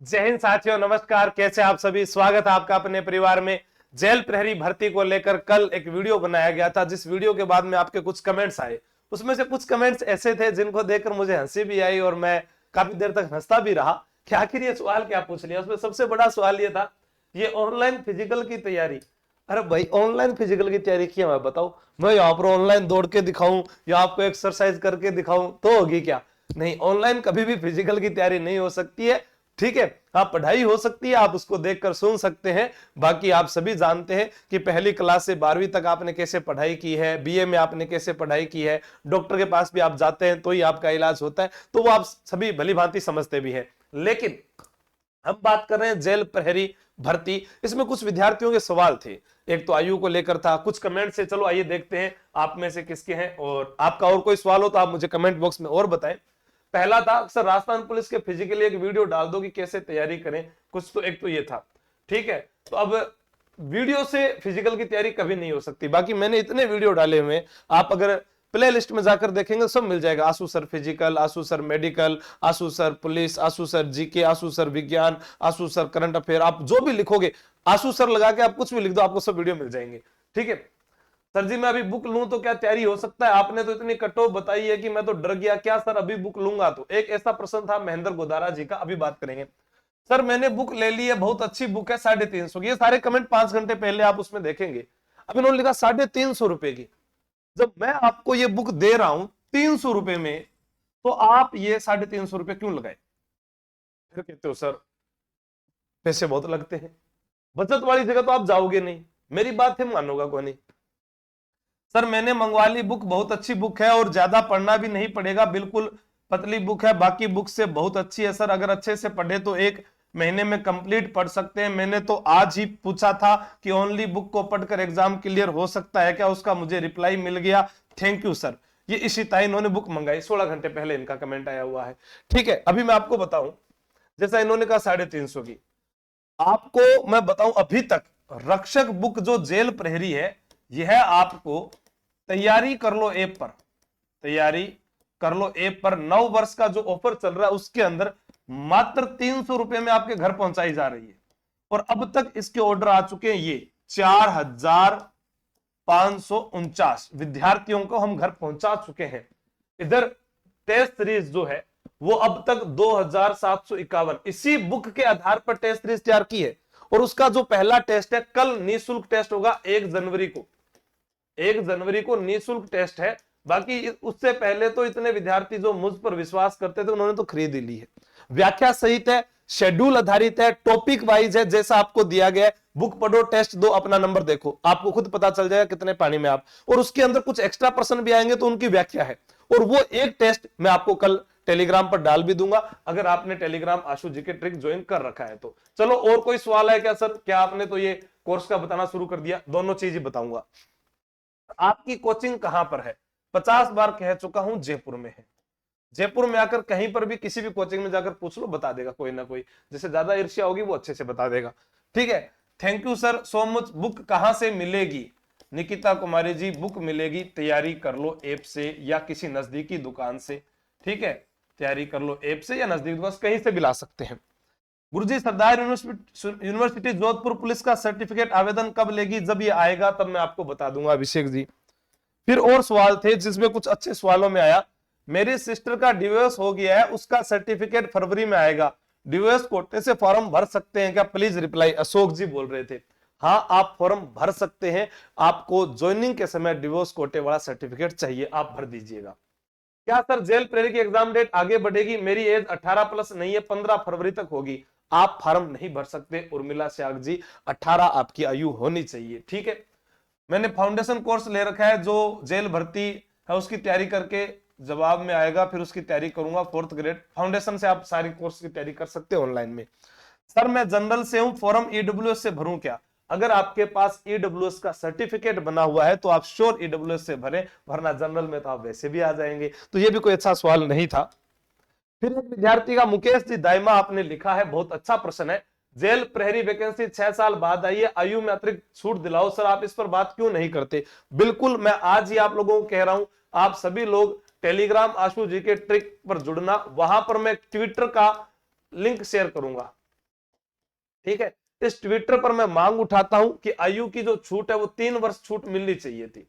जय हिंद साथियों, नमस्कार। कैसे आप सभी? स्वागत है आपका अपने परिवार में। जेल प्रहरी भर्ती को लेकर कल एक वीडियो बनाया गया था, जिस वीडियो के बाद में आपके कुछ कमेंट्स आए। उसमें से कुछ कमेंट्स ऐसे थे जिनको देखकर मुझे हंसी भी आई और मैं काफी देर तक हंसता भी रहा कि आखिर ये सवाल क्या पूछ लिया। उसमें सबसे बड़ा सवाल ये था, ये ऑनलाइन फिजिकल की तैयारी। अरे भाई, ऑनलाइन फिजिकल की तैयारी की मैं बताऊं? मैं यहाँ पर ऑनलाइन दौड़ के दिखाऊं या आपको एक्सरसाइज करके दिखाऊं तो होगी क्या? नहीं, ऑनलाइन कभी भी फिजिकल की तैयारी नहीं हो सकती है। ठीक है, आप पढ़ाई हो सकती है, आप उसको देखकर सुन सकते हैं। बाकी आप सभी जानते हैं कि पहली क्लास से 12वीं तक आपने कैसे पढ़ाई की है, बीए में आपने कैसे पढ़ाई की है, डॉक्टर के पास भी आप जाते हैं तो ही आपका इलाज होता है, तो वो आप सभी भली भांति समझते भी हैं। लेकिन हम बात कर रहे हैं जेल प्रहरी भर्ती। इसमें कुछ विद्यार्थियों के सवाल थे। एक तो आयु को लेकर था, कुछ कमेंट से। चलो आइए देखते हैं आप में से किसके हैं, और आपका और कोई सवाल हो तो आप मुझे कमेंट बॉक्स में और बताएं। पहला था, सर राजस्थान पुलिस के फिजिकली एक वीडियो डाल दो कि कैसे तैयारी करें। कुछ तो एक तो ये था। ठीक है, तो अब वीडियो से फिजिकल की तैयारी कभी नहीं हो सकती। बाकी मैंने इतने वीडियो डाले हुए, आप अगर प्ले लिस्ट में जाकर देखेंगे सब मिल जाएगा। आशु सर फिजिकल, आशु सर मेडिकल, आशु सर पुलिस, आशु सर जीके, आशु सर विज्ञान, आशु सर करंट अफेयर, आप जो भी लिखोगे आशु सर लगा के आप कुछ भी लिख दो, आपको सब वीडियो मिल जाएंगे। ठीक है सर जी, मैं अभी बुक लूं तो क्या तैयारी हो सकता है? आपने तो इतनी कट ऑफ बताई है कि मैं तो डर गया। क्या सर अभी बुक लूंगा तो? एक ऐसा प्रश्न था महेंद्र गोदारा जी का, अभी बात करेंगे। सर मैंने बुक ले ली है, बहुत अच्छी बुक है, 350 की। ये सारे कमेंट 5 घंटे पहले आप उसमें देखेंगे। अब इन्होंने लिखा 350 रुपए की। जब मैं आपको ये बुक दे रहा हूं 300 रुपए में, तो आप ये 350 रुपए क्यों लगाए? फिर कहते हो सर पैसे बहुत लगते हैं, बचत वाली जगह तो आप जाओगे नहीं। मेरी बात है, मानोगा कौन नहीं। सर मैंने मंगवा ली बुक, बहुत अच्छी बुक है और ज्यादा पढ़ना भी नहीं पड़ेगा, बिल्कुल पतली बुक है, बाकी बुक से बहुत अच्छी है सर। अगर अच्छे से पढ़े तो 1 महीने में कंप्लीट पढ़ सकते हैं। मैंने तो आज ही पूछा था कि ओनली बुक को पढ़कर एग्जाम क्लियर हो सकता है क्या? उसका मुझे रिप्लाई मिल गया, थैंक यू सर। ये इशिता, इन्होंने बुक मंगाई 16 घंटे पहले, इनका कमेंट आया हुआ है। ठीक है, अभी मैं आपको बताऊं, जैसा इन्होंने कहा 350 की, आपको मैं बताऊं अभी तक रक्षक बुक जो जेल प्रहरी है, यह आपको तैयारी कर लो ऐप पर, तैयारी कर लो ऐप पर 9 वर्ष का जो ऑफर चल रहा है उसके अंदर मात्र 300 रुपए में आपके घर पहुंचाई जा रही है। और अब तक इसके ऑर्डर आ चुके हैं ये 4549 विद्यार्थियों को हम घर पहुंचा चुके हैं। इधर टेस्ट सीरीज जो है वो अब तक 2751 इसी बुक के आधार पर टेस्ट सीरीज तैयार की है। और उसका जो पहला टेस्ट है कल निःशुल्क टेस्ट होगा 1 जनवरी को। 1 जनवरी को निःशुल्क टेस्ट है। बाकी उससे पहले तो इतने विद्यार्थी जो मुझ पर विश्वास करते थे उन्होंने तो खरीद ही ली है। व्याख्या सहित है, शेड्यूल आधारित है, टॉपिक वाइज है, जैसा आपको दिया गया है। बुक पढ़ो, टेस्ट दो, अपना नंबर देखो, आपको खुद पता चल जाएगा कितने पानी में आप। और उसके अंदर कुछ एक्स्ट्रा प्रश्न भी आएंगे तो उनकी व्याख्या है। और वो एक टेस्ट मैं आपको कल टेलीग्राम पर डाल भी दूंगा, अगर आपने टेलीग्राम आशु जी के ट्रिक ज्वाइन कर रखा है तो। चलो और कोई सवाल है क्या सर? क्या आपने तो ये कोर्स का बताना शुरू कर दिया? दोनों चीज ही बताऊंगा। आपकी कोचिंग कहां पर है? 50 बार कह चुका हूं, जयपुर में है। जयपुर में आकर कहीं पर भी किसी भी कोचिंग में जाकर पूछ लो, बता देगा कोई ना कोई। जैसे ज्यादा ईर्ष्या होगी वो अच्छे से बता देगा। ठीक है, thank you sir so much. Book कहां से मिलेगी? निकिता कुमारी जी, बुक मिलेगी, तैयारी कर लो ऐप से या किसी नजदीकी दुकान से। ठीक है, तैयारी कर लो ऐप से या नजदीकी दुकान से, कहीं से भी ला सकते हैं। गुरुजी, सरदार यूनिवर्सिटी जोधपुर पुलिस का सर्टिफिकेट आवेदन कब लेगी? जब ये आएगा तब मैं आपको बता दूंगा अभिषेक जी। फिर और सवाल थे जिसमें कुछ अच्छे सवालों में आया, मेरी सिस्टर का डिवोर्स हो गया है, उसका सर्टिफिकेट फरवरी में आएगा, डिवोर्स कोटे से फॉर्म भर सकते हैं क्या? Please reply. अशोक जी बोल रहे थे, हाँ आप फॉर्म भर सकते हैं। आपको ज्वाइनिंग के समय डिवोर्स कोटे वाला सर्टिफिकेट चाहिए, आप भर दीजिएगा। क्या सर जेल प्रहरी की एग्जाम डेट आगे बढ़ेगी? मेरी एज 18 प्लस नहीं है, 15 फरवरी तक होगी, आप फॉर्म नहीं भर सकते। उर्मिला श्याग जी, 18 आपकी आयु होनी चाहिए। ठीक है, मैंने फाउंडेशन कोर्स ले रखा है, जो जेल भर्ती है उसकी तैयारी करके जवाब में आएगा, फिर उसकी तैयारी करूंगा 4th ग्रेड। फाउंडेशन से आप सारी कोर्स की तैयारी कर सकते हैं ऑनलाइन में। सर मैं जनरल से हूं, फॉर्म ईडब्ल्यूएस से भरूं क्या? अगर आपके पास ईडब्ल्यूएस का सर्टिफिकेट बना हुआ है तो आप श्योर ईडब्ल्यूएस से भरें, वरना जनरल में तो आप वैसे भी आ जाएंगे। तो ये भी कोई अच्छा सवाल नहीं था। फिर एक विद्यार्थी का, मुकेश जी दाइमा, आपने लिखा है, बहुत अच्छा प्रश्न है, जेल प्रहरी वैकेंसी 6 साल बाद आई है, आयु में अतिरिक्त छूट दिलाओ। सर आप इस पर बात क्यों नहीं करते? बिल्कुल, मैं आज ही आप लोगों को कह रहा हूं, आप सभी लोग टेलीग्राम आशु जी के ट्रिक पर जुड़ना, वहां पर मैं ट्विटर का लिंक शेयर करूंगा। ठीक है। इस ट्विटर पर मैं मांग उठाता हूं कि आयु की जो छूट है वो 3 वर्ष छूट मिलनी चाहिए थी।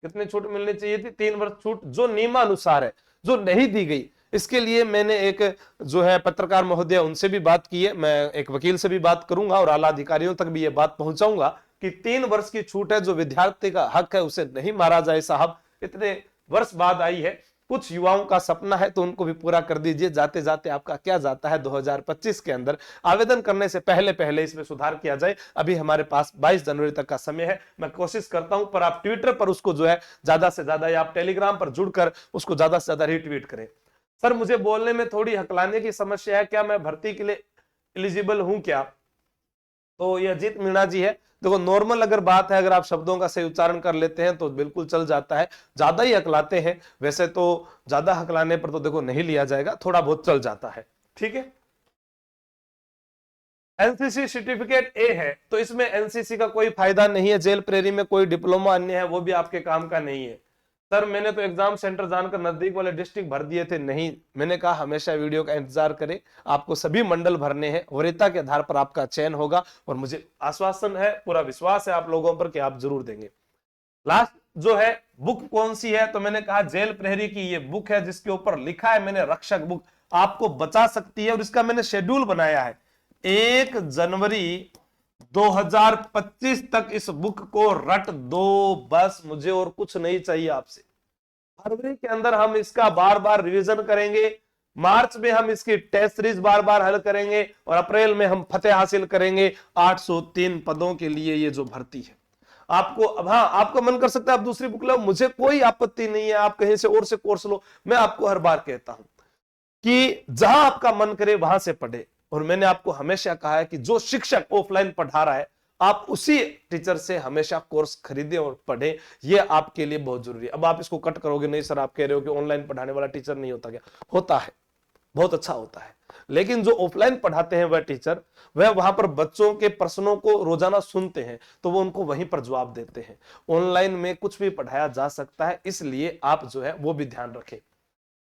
कितनी छूट मिलनी चाहिए थी? 3 वर्ष छूट, जो नियमानुसार है, जो नहीं दी गई। इसके लिए मैंने एक जो है पत्रकार महोदय उनसे भी बात की है, मैं एक वकील से भी बात करूंगा और आला अधिकारियों तक भी ये बात पहुंचाऊंगा कि 3 वर्ष की छूट है, जो विद्यार्थी का हक है उसे नहीं मारा जाए साहब। इतने वर्ष बाद आई है, कुछ युवाओं का सपना है तो उनको भी पूरा कर दीजिए। जाते जाते आपका क्या जाता है, 2025 के अंदर आवेदन करने से पहले पहले इसमें सुधार किया जाए। अभी हमारे पास 22 जनवरी तक का समय है। मैं कोशिश करता हूं, पर आप ट्विटर पर उसको जो है ज्यादा से ज्यादा, या आप टेलीग्राम पर जुड़कर उसको ज्यादा से ज्यादा रीट्वीट करें। सर मुझे बोलने में थोड़ी हकलाने की समस्या है, क्या मैं भर्ती के लिए एलिजिबल हूं क्या? तो ये अजीत मीणा जी है। देखो नॉर्मल अगर बात है, अगर आप शब्दों का सही उच्चारण कर लेते हैं तो बिल्कुल चल जाता है। ज्यादा ही हकलाते हैं, वैसे तो ज्यादा हकलाने पर तो देखो नहीं लिया जाएगा, थोड़ा बहुत चल जाता है। ठीक है। एनसीसी सर्टिफिकेट ए है तो इसमें एनसीसी का कोई फायदा नहीं है। जेल प्रेरी में कोई डिप्लोमा अन्य है वो भी आपके काम का नहीं है। सर मैंने तो एग्जाम सेंटर जानकर नजदीक वाले डिस्ट्रिक्ट भर दिए थे। नहीं, मैंने कहा हमेशा वीडियो का इंतजार करें, आपको सभी मंडल भरने हैं, वरीयता के आधार पर आपका चयन होगा और मुझे आश्वासन है, पूरा विश्वास है आप लोगों पर कि आप जरूर देंगे। लास्ट जो है बुक कौन सी है, तो मैंने कहा जेल प्रहरी की ये बुक है जिसके ऊपर लिखा है मैंने रक्षक बुक, आपको बचा सकती है। और इसका मैंने शेड्यूल बनाया है, 1 जनवरी 2025 तक इस बुक को रट दो, बस मुझे और कुछ नहीं चाहिए आपसे। फरवरी के अंदर हम इसका बार बार रिवीजन करेंगे, मार्च में हम इसकी टेस्ट सीरीज बार बार हल करेंगे और अप्रैल में हम फतेह हासिल करेंगे 803 पदों के लिए। ये जो भर्ती है आपको, अब हाँ आपका मन कर सकता है आप दूसरी बुक लो, मुझे कोई आपत्ति नहीं है, आप कहीं से कोर्स लो। मैं आपको हर बार कहता हूं कि जहां आपका मन करे वहां से पढ़े। और मैंने आपको हमेशा कहा है कि जो शिक्षक ऑफलाइन पढ़ा रहा है आप उसी टीचर से हमेशा कोर्स खरीदें और पढ़ें, ये आपके लिए बहुत जरूरी है। अब आप इसको कट करोगे, नहीं सर आप कह रहे हो कि ऑनलाइन पढ़ाने वाला टीचर नहीं होता क्या? होता है, बहुत अच्छा होता है, लेकिन जो ऑफलाइन पढ़ाते हैं वह टीचर, वह वहां पर बच्चों के प्रश्नों को रोजाना सुनते हैं तो वो उनको वहीं पर जवाब देते हैं। ऑनलाइन में कुछ भी पढ़ाया जा सकता है, इसलिए आप जो है वो भी ध्यान रखें।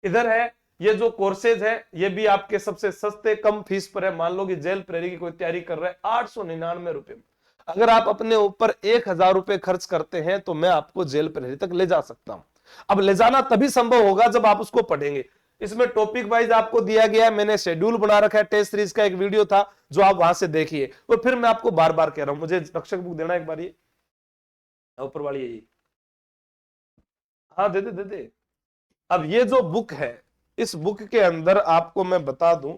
इधर है ये जो कोर्सेज है, ये भी आपके सबसे सस्ते कम फीस पर है। मान लो कि जेल प्रेरी की कोई तैयारी कर रहा है 899 रुपए में, अगर आप अपने ऊपर 1000 रुपए खर्च करते हैं तो मैं आपको जेल प्रेरी तक ले जा सकता हूं। अब ले जाना तभी संभव होगा जब आप उसको पढ़ेंगे। इसमें टॉपिक वाइज आपको दिया गया है, मैंने शेड्यूल बना रखा है, टेस्ट सीरीज का एक वीडियो था जो आप वहां से देखिए। और फिर मैं आपको बार बार कह रहा हूं, मुझे रक्षक बुक देना एक बार, ये ऊपर वाली है, हाँ दे दे दे दे। अब ये जो बुक है, इस बुक के अंदर आपको मैं बता दूं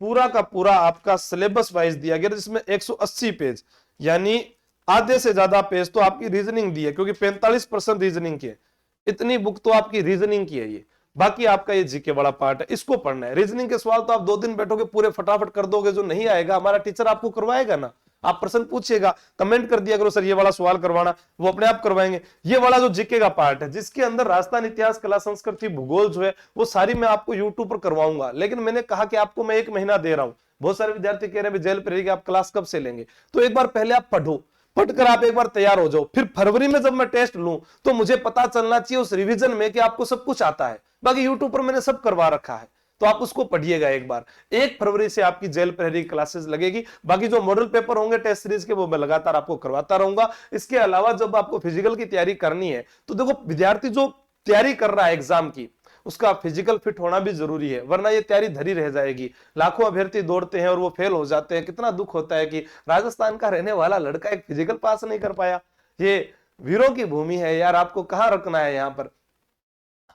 पूरा का पूरा आपका सिलेबस वाइज दिया गया, जिसमें 180 पेज, यानी आधे से ज्यादा पेज तो आपकी रीजनिंग दी है, क्योंकि 45% रीजनिंग की है। इतनी बुक तो आपकी रीजनिंग की है। ये बाकी आपका ये जीके वाला पार्ट है, इसको पढ़ना है। रीजनिंग के सवाल तो आप 2 दिन बैठोगे पूरे फटाफट कर दोगे, जो नहीं आएगा हमारा टीचर आपको करवाएगा ना। आप प्रश्न पूछिएगा, कमेंट कर दिया करो सर ये वाला सवाल करवाना, वो अपने आप करवाएंगे। ये वाला जो जीके का पार्ट है, जिसके अंदर राजस्थान इतिहास, कला, संस्कृति, भूगोल जो है वो सारी मैं आपको यूट्यूब पर करवाऊंगा। लेकिन मैंने कहा कि आपको मैं 1 महीना दे रहा हूं। बहुत सारे विद्यार्थी कह रहे हैं जेल प्रेरी की आप क्लास कब से लेंगे? तो एक बार पहले आप पढ़ो, पढ़कर आप एक बार तैयार हो जाओ, फिर फरवरी में जब मैं टेस्ट लूं तो मुझे पता चलना चाहिए उस रिवीजन में कि आपको सब कुछ आता है। बाकी यूट्यूब पर मैंने सब करवा रखा है, तो आप उसको पढ़िएगा एक बार। 1 फरवरी से आपकी जेल प्रहरी क्लासेस लगेगी। बाकी जो मॉडल पेपर होंगे टेस्ट सीरीज के, वो मैं लगातार आपको करवाता रहूंगा। इसके अलावा जब आपको फिजिकल की तैयारी करनी है तो देखो, विद्यार्थी जो तैयारी कर रहा है एग्जाम की, उसका फिजिकल फिट होना भी जरूरी है, वरना ये तैयारी धरी रह जाएगी। लाखों अभ्यर्थी दौड़ते हैं और वो फेल हो जाते हैं। कितना दुख होता है कि राजस्थान का रहने वाला लड़का एक फिजिकल पास नहीं कर पाया। ये वीरों की भूमि है यार, आपको कहां रखना है? यहाँ पर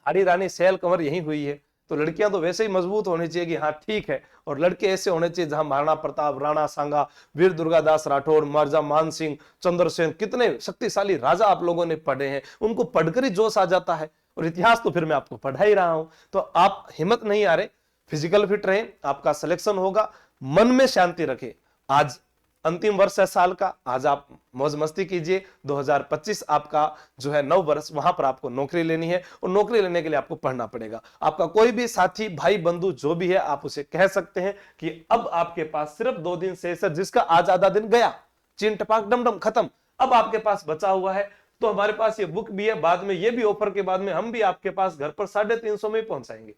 हाड़ी रानी सैल कंवर यही हुई है। तो लड़कियां तो वैसे ही मजबूत होनी चाहिए कि हाँ ठीक है, और लड़के ऐसे होने चाहिए जहां महाराणा प्रताप, राणा सांगा, वीर दुर्गादास राठौर, महाराजा मानसिंह, चंद्रसेन, कितने शक्तिशाली राजा आप लोगों ने पढ़े हैं। उनको पढ़कर ही जोश आ जाता है। और इतिहास तो फिर मैं आपको पढ़ा ही रहा हूं। तो आप हिम्मत नहीं आ रहे, फिजिकल फिट रहे, आपका सिलेक्शन होगा। मन में शांति रखे, आज अंतिम वर्ष है साल का, आज आप मौज मस्ती कीजिए। 2025 आपका जो है 9 वर्ष, वहां पर आपको नौकरी लेनी है, और नौकरी लेने के लिए आपको पढ़ना पड़ेगा। आपका कोई भी साथी, भाई, बंधु जो भी है, आप उसे कह सकते हैं कि अब आपके पास सिर्फ 2 दिन शेष है, जिसका आज आधा दिन गया, चीन टपाक डमडम खत्म। अब आपके पास बचा हुआ है, तो हमारे पास ये बुक भी है। बाद में ये भी ऑफर के बाद में हम भी आपके पास घर पर 350 में पहुंचाएंगे।